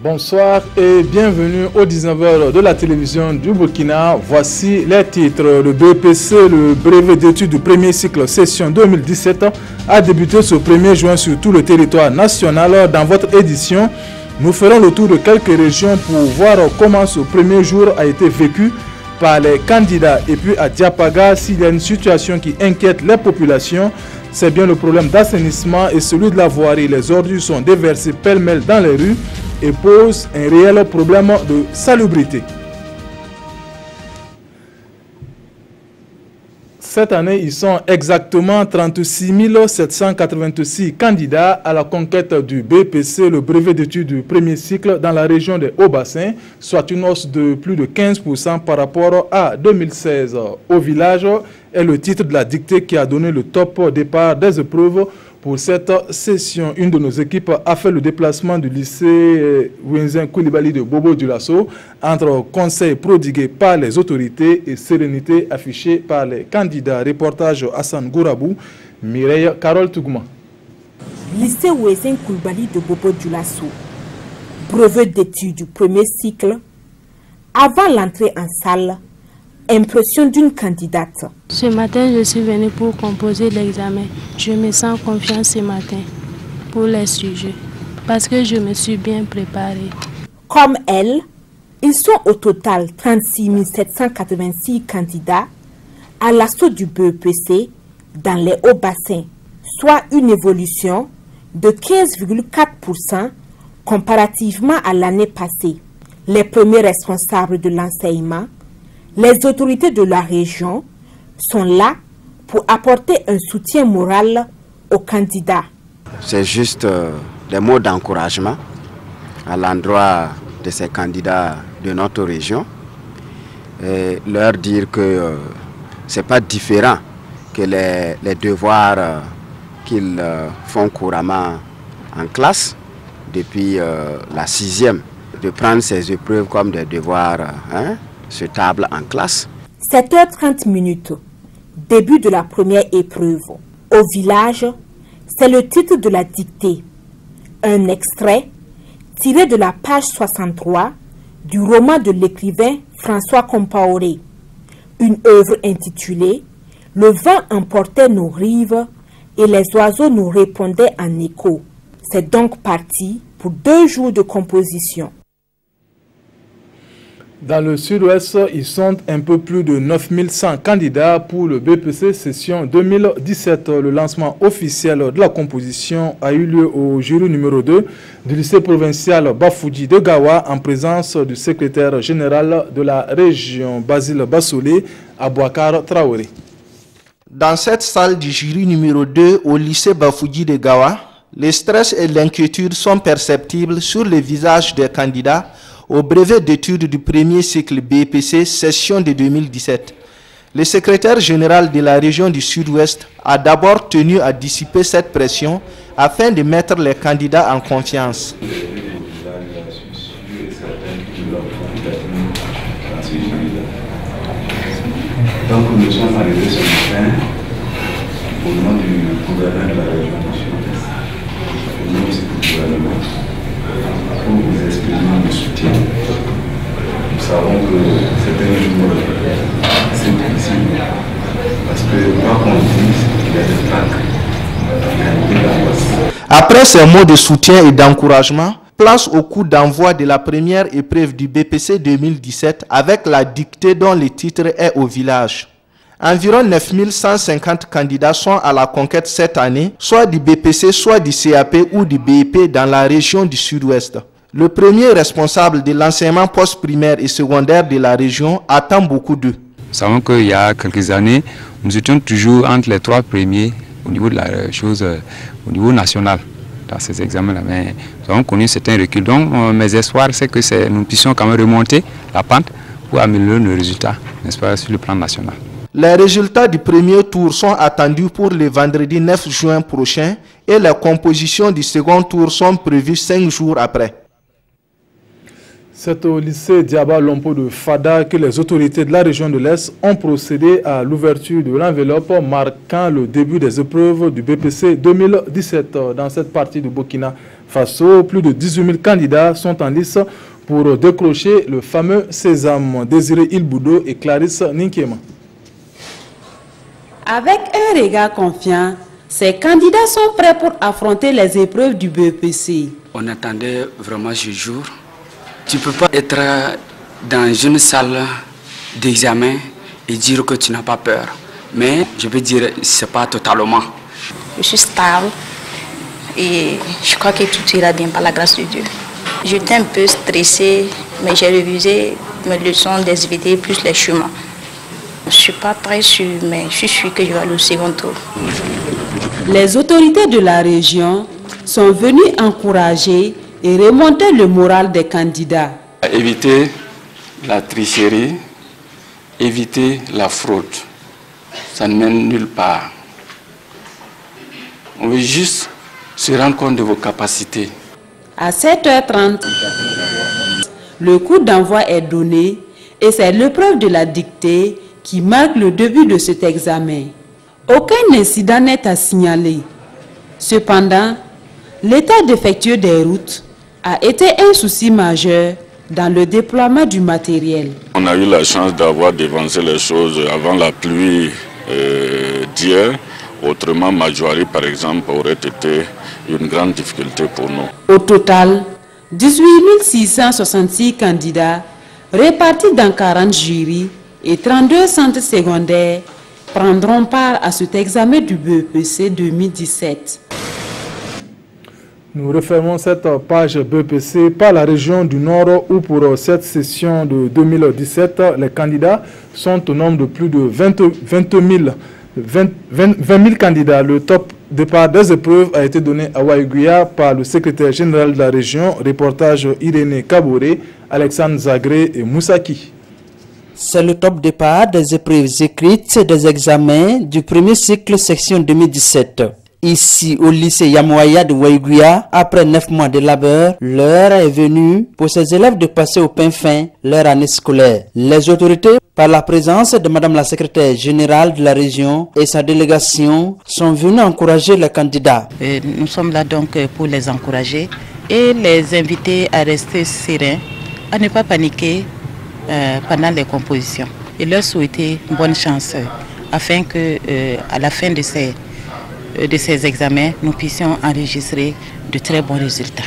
Bonsoir et bienvenue aux 19h de la télévision du Burkina. Voici les titres. Le BEPC, le brevet d'études du premier cycle session 2017, a débuté ce 1er juin sur tout le territoire national. Dans votre édition, nous ferons le tour de quelques régions pour voir comment ce premier jour a été vécu par les candidats. Et puis à Diapaga, s'il y a une situation qui inquiète les populations, c'est bien le problème d'assainissement et celui de la voirie. Les ordures sont déversées pêle-mêle dans les rues et pose un réel problème de salubrité. Cette année, ils sont exactement 36 786 candidats à la conquête du BEPC, le brevet d'études du premier cycle dans la région des Hauts-Bassins, soit une hausse de plus de 15% par rapport à 2016. Au village est le titre de la dictée qui a donné le top départ des épreuves pour cette session. Une de nos équipes a fait le déplacement du lycée Wenzin Koulibaly de Bobo Dioulasso entre conseils prodigués par les autorités et sérénité affichée par les candidats. Reportage Hassan Gourabou, Mireille Carole Tougouma. Lycée Wenzin Koulibaly de Bobo Dioulasso, brevet d'études du premier cycle. Avant l'entrée en salle, impression d'une candidate. Ce matin, je suis venue pour composer l'examen. Je me sens confiante ce matin pour les sujets parce que je me suis bien préparée. Comme elle, ils sont au total 36 786 candidats à l'assaut du BEPC dans les Hauts-Bassins, soit une évolution de 15,4% comparativement à l'année passée. Les premiers responsables de l'enseignement, les autorités de la région sont là pour apporter un soutien moral aux candidats. C'est juste des mots d'encouragement à l'endroit de ces candidats de notre région et leur dire que ce n'est pas différent que les devoirs qu'ils font couramment en classe depuis la 6e, de prendre ces épreuves comme des devoirs sur table en classe. 7h30, début de la première épreuve. Au village, c'est le titre de la dictée. Un extrait tiré de la page 63 du roman de l'écrivain François Compaoré. Une œuvre intitulée « Le vent emportait nos rives et les oiseaux nous répondaient en écho ». C'est donc parti pour 2 jours de composition. Dans le sud-ouest, ils sont un peu plus de 9100 candidats pour le BEPC session 2017. Le lancement officiel de la composition a eu lieu au jury numéro 2 du lycée provincial Bafouji de Gawa en présence du secrétaire général de la région Basile Bassolé, Abouakar Traoré. Dans cette salle du jury numéro 2 au lycée Bafouji de Gawa, le stress et l'inquiétude sont perceptibles sur les visages des candidats au brevet d'études du premier cycle BEPC session de 2017. Le secrétaire général de la région du Sud-Ouest a d'abord tenu à dissiper cette pression afin de mettre les candidats en confiance. Donc nous sommes arrivés ce matin au nom du gouverneur de la région du Sud-Ouest, au nom du gouvernement, pour vous exprimer le soutien. Nous savons que c'est un jour assez difficile parce que quoi qu'on dise, il y a des traques. Après ces mots de soutien et d'encouragement, place au coup d'envoi de la première épreuve du BEPC 2017 avec la dictée dont le titre est au village. Environ 9150 candidats sont à la conquête cette année, soit du BEPC, soit du CAP ou du BEP dans la région du Sud-Ouest. Le premier responsable de l'enseignement post-primaire et secondaire de la région attend beaucoup d'eux. Nous savons qu'il y a quelques années, nous étions toujours entre les 3 premiers au niveau de la chose, au niveau national, dans ces examens-là. Mais nous avons connu certains reculs. Donc, mes espoirs, c'est que nous puissions quand même remonter la pente pour améliorer nos résultats, n'est-ce pas, sur le plan national. Les résultats du premier tour sont attendus pour le vendredi 9 juin prochain et les compositions du second tour sont prévues 5 jours après. C'est au lycée Diaba Lompo de Fada que les autorités de la région de l'Est ont procédé à l'ouverture de l'enveloppe marquant le début des épreuves du BEPC 2017. Dans cette partie du Burkina Faso, plus de 18 000 candidats sont en lice pour décrocher le fameux sésame. Désiré Ilboudo et Clarisse Ninkiema. Avec un regard confiant, ces candidats sont prêts pour affronter les épreuves du BEPC. On attendait vraiment ce jour. Tu ne peux pas être dans une salle d'examen et dire que tu n'as pas peur. Mais je peux dire que ce n'est pas totalement. Je suis stable et je crois que tout ira bien par la grâce de Dieu. J'étais un peu stressée, mais j'ai révisé mes leçons des SVT plus les chemins. Je ne suis pas très sûre, mais je suis sûre que je vais aller au second tour. Les autorités de la région sont venues encourager et remonter le moral des candidats. Éviter la tricherie, éviter la fraude. Ça ne mène nulle part. On veut juste se rendre compte de vos capacités. À 7h30, le coup d'envoi est donné et c'est l'épreuve de la dictée qui marque le début de cet examen. Aucun incident n'est à signaler. Cependant, l'état défectueux des routes a été un souci majeur dans le déploiement du matériel. On a eu la chance d'avoir dévancé les choses avant la pluie d'hier. Autrement, Majoari, par exemple, aurait été une grande difficulté pour nous. Au total, 18 666 candidats répartis dans 40 jurys et 32 centres secondaires prendront part à cet examen du BEPC 2017. Nous refermons cette page BEPC par la région du Nord où pour cette session de 2017, les candidats sont au nombre de plus de 20 000 candidats. Le top départ des épreuves a été donné à Waïguya par le secrétaire général de la région. Reportage Irénée Kaboré, Alexandre Zagré et Moussaki. C'est le top départ des épreuves écrites des examens du premier cycle section 2017. Ici, au lycée Yamoaya de Waïguya, après 9 mois de labeur, l'heure est venue pour ces élèves de passer au pain fin leur année scolaire. Les autorités, par la présence de Madame la secrétaire générale de la région et sa délégation, sont venues encourager les candidats. Nous sommes là donc pour les encourager et les inviter à rester sereins, à ne pas paniquer pendant les compositions et leur souhaiter bonne chance afin que à la fin de ces examens, nous puissions enregistrer de très bons résultats.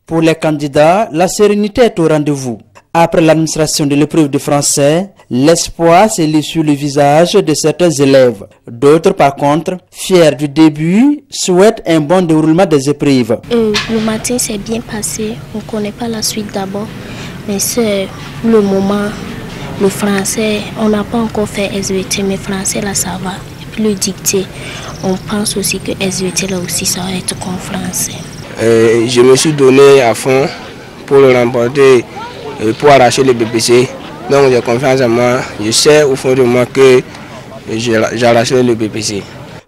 Pour les candidats, la sérénité est au rendez-vous. Après l'administration de l'épreuve de français, l'espoir s'est lu sur le visage de certains élèves. D'autres, par contre, fiers du début, souhaitent un bon déroulement des épreuves. Le matin s'est bien passé. On ne connaît pas la suite d'abord. Mais c'est le moment, le français, on n'a pas encore fait SVT, mais français là ça va. Et puis le dicté, on pense aussi que SVT là aussi ça va être comme français. Je me suis donné à fond pour le remporter, pour arracher le BPC. Donc j'ai confiance en moi. Je sais au fond de moi que j'arracherai le BPC.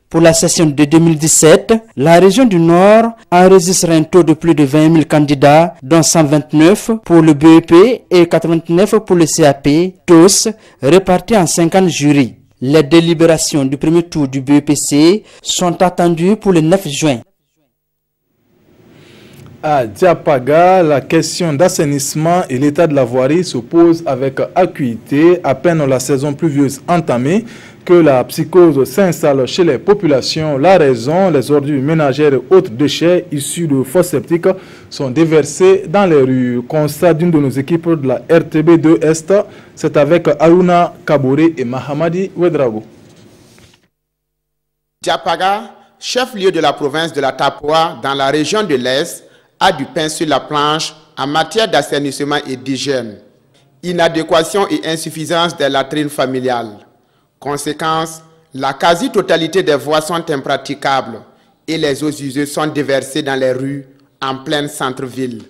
Pour la session de 2017, la région du Nord enregistre un taux de plus de 20 000 candidats, dont 129 pour le BEP et 89 pour le CAP, tous répartis en 50 jurys. Les délibérations du premier tour du BEPC sont attendues pour le 9 juin. À Diapaga, la question d'assainissement et l'état de la voirie se pose avec acuité à peine la saison pluvieuse entamée que la psychose s'installe chez les populations. La raison, les ordures ménagères et autres déchets issus de fosses septiques sont déversés dans les rues. Constat d'une de nos équipes de la RTB2 Est, c'est avec Aruna Kaboré et Mahamadi Ouedrago. Diapaga, chef-lieu de la province de la Tapoa dans la région de l'Est, a du pain sur la planche en matière d'assainissement et d'hygiène. Inadéquation et insuffisance des latrines familiales. Conséquence, la quasi-totalité des voies sont impraticables et les eaux usées sont déversées dans les rues en plein centre-ville.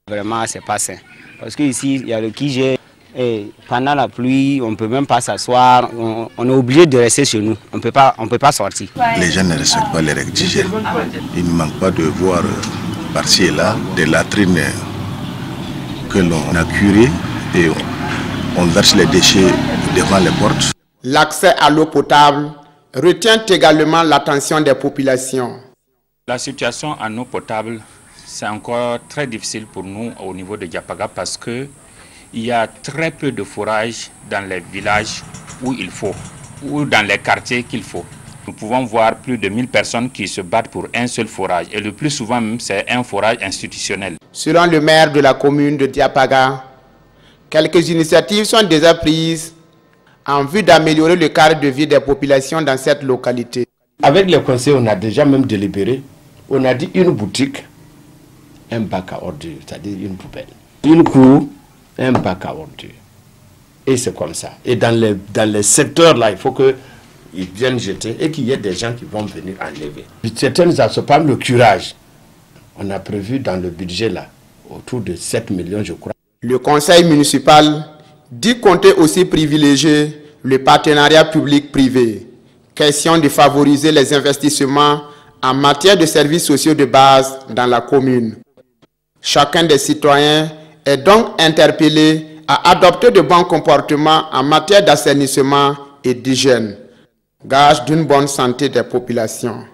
Vraiment, c'est pas sain. Parce qu'ici, il y a le QG et pendant la pluie, on ne peut même pas s'asseoir. On est obligé de rester chez nous. On ne peut pas sortir. Les gens ne respectent pas les règles d'hygiène. Il ne manque pas de voir par-ci et là des latrines que l'on a curées et on verse les déchets devant les portes. L'accès à l'eau potable retient également l'attention des populations. La situation en eau potable, c'est encore très difficile pour nous au niveau de Diapaga parce qu'il y a très peu de forage dans les villages où il faut, ou dans les quartiers qu'il faut. Nous pouvons voir plus de 1000 personnes qui se battent pour un seul forage. Et le plus souvent, c'est un forage institutionnel. Selon le maire de la commune de Diapaga, quelques initiatives sont déjà prises en vue d'améliorer le cadre de vie des populations dans cette localité. Avec les conseils, on a déjà même délibéré. On a dit une boutique, un bac à ordures, c'est-à-dire une poubelle. Une cour, un bac à ordures. Et c'est comme ça. Et dans les secteurs là, il faut qu'ils viennent jeter et qu'il y ait des gens qui vont venir enlever. Certaines associations, le curage, on a prévu dans le budget là, autour de 7 millions je crois. Le conseil municipal dit compter aussi privilégier le partenariat public-privé. Question de favoriser les investissements en matière de services sociaux de base dans la commune. Chacun des citoyens est donc interpellé à adopter de bons comportements en matière d'assainissement et d'hygiène, gage d'une bonne santé des populations.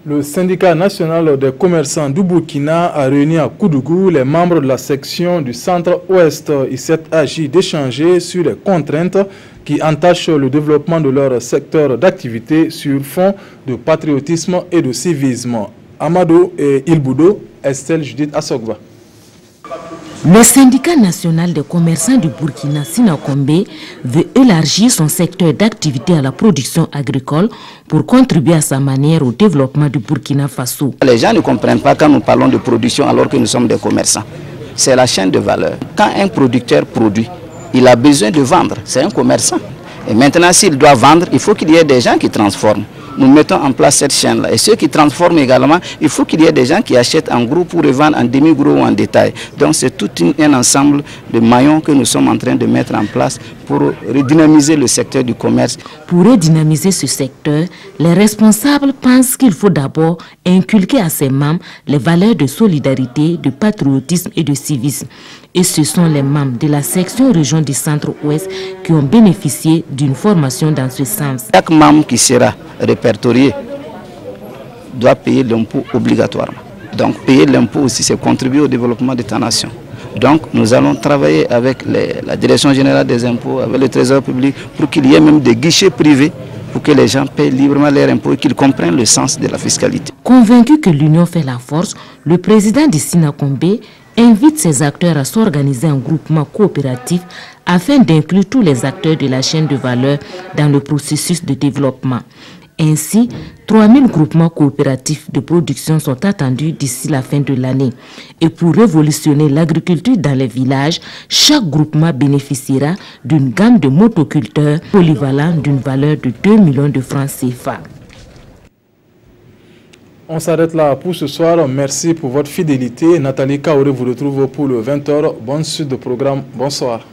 Le syndicat national des commerçants du Burkina a réuni à Koudougou les membres de la section du centre-ouest. Il s'est agi d'échanger sur les contraintes qui entachent le développement de leur secteur d'activité sur fond de patriotisme et de civisme. Amadou et Ilboudo, Estelle Judith Assogba. Le syndicat national des commerçants du Burkina, Sinakombe, veut élargir son secteur d'activité à la production agricole pour contribuer à sa manière au développement du Burkina Faso. Les gens ne comprennent pas quand nous parlons de production alors que nous sommes des commerçants. C'est la chaîne de valeur. Quand un producteur produit, il a besoin de vendre. C'est un commerçant. Et maintenant, s'il doit vendre, il faut qu'il y ait des gens qui transforment. Nous mettons en place cette chaîne-là. Et ceux qui transforment également, il faut qu'il y ait des gens qui achètent en gros pour revendre en demi-gros ou en détail. Donc c'est tout un ensemble de maillons que nous sommes en train de mettre en place pour redynamiser le secteur du commerce. Pour redynamiser ce secteur, les responsables pensent qu'il faut d'abord inculquer à ses membres les valeurs de solidarité, de patriotisme et de civisme. Et ce sont les membres de la section région du centre-ouest qui ont bénéficié d'une formation dans ce sens. Chaque membre qui sera répertorié doit payer l'impôt obligatoirement. Donc payer l'impôt aussi, c'est contribuer au développement de ta nation. Donc nous allons travailler avec la Direction générale des impôts, avec le Trésor public, pour qu'il y ait même des guichets privés, pour que les gens payent librement leurs impôts et qu'ils comprennent le sens de la fiscalité. Convaincu que l'union fait la force, le président de Sinakombe invite ses acteurs à s'organiser en groupement coopératif afin d'inclure tous les acteurs de la chaîne de valeur dans le processus de développement. Ainsi, 3000 groupements coopératifs de production sont attendus d'ici la fin de l'année. Et pour révolutionner l'agriculture dans les villages, chaque groupement bénéficiera d'une gamme de motoculteurs polyvalents d'une valeur de 2 millions de francs CFA. On s'arrête là pour ce soir. Merci pour votre fidélité. Nathalie Kaoré vous retrouve pour le 20h. Bonne suite de programme. Bonsoir.